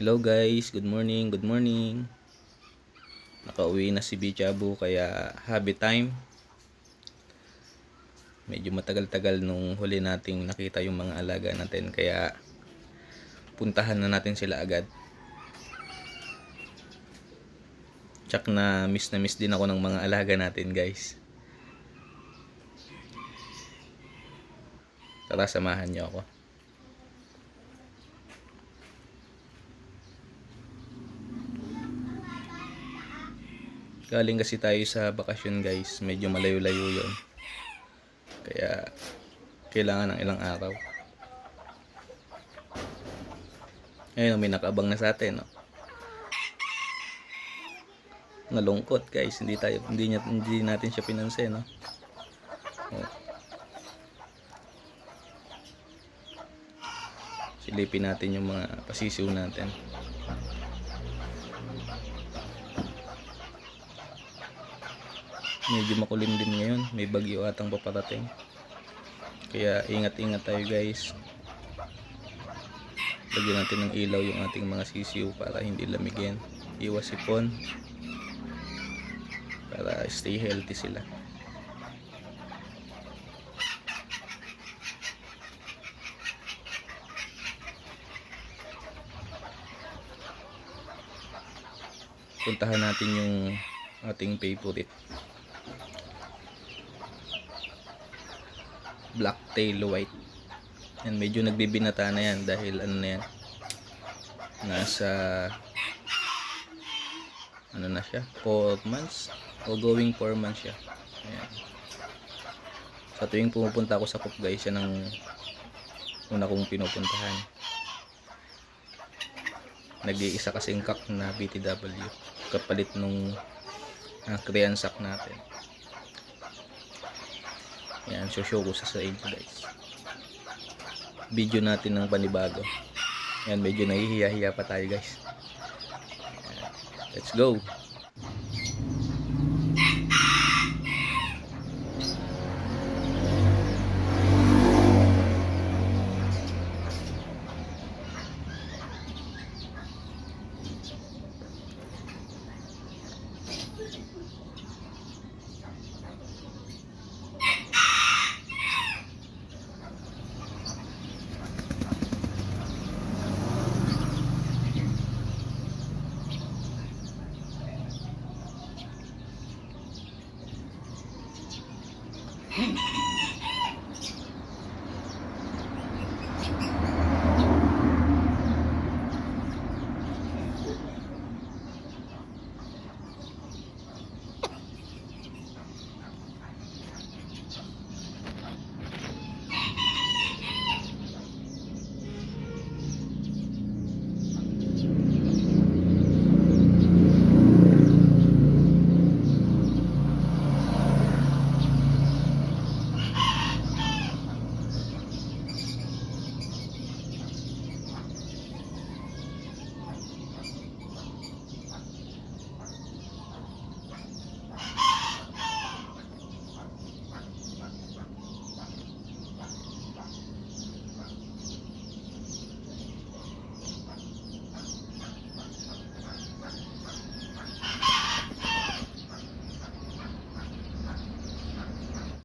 Hello guys, good morning, good morning. Nakauwi na si Bichabu kaya habit time. Medyo matagal-tagal nung huli nating nakita yung mga alaga natin kaya puntahan na natin sila agad. Tsak na miss din ako ng mga alaga natin guys. Tara, samahan niyo ako. Galing kasi tayo sa bakasyon guys, medyo malayo-layo yon. Kaya kailangan ng ilang araw. Ayun, may nakaabang na sa atin, no? Nalungkot guys, hindi natin siya pinansin, no? Oh. Silipin natin yung mga pasisiw natin. Medyo makulim din ngayon, may bagyo atang paparating. Kaya ingat-ingat tayo guys. Lagyan natin ng ilaw yung ating mga sisiw para hindi lamigin. Iwas sipon. Para stay healthy sila. Puntahan natin yung ating favorite. Blacktail white. Yan, medyo nagbibinata na yan dahil ano na yan, nasa ano na siya, 4 months o going 4 months siya. Ayan. Sa tuwing pumupunta ako sa Coop guys, yan ang una kong pinupuntahan. Nag-iisa kasing kak na BTW kapalit nung Korean sack natin. Yan, show ko sa inyo guys. Video natin ng panibago. Yan, medyo nahihiya-hiya pa tayo guys. Yan. Let's go.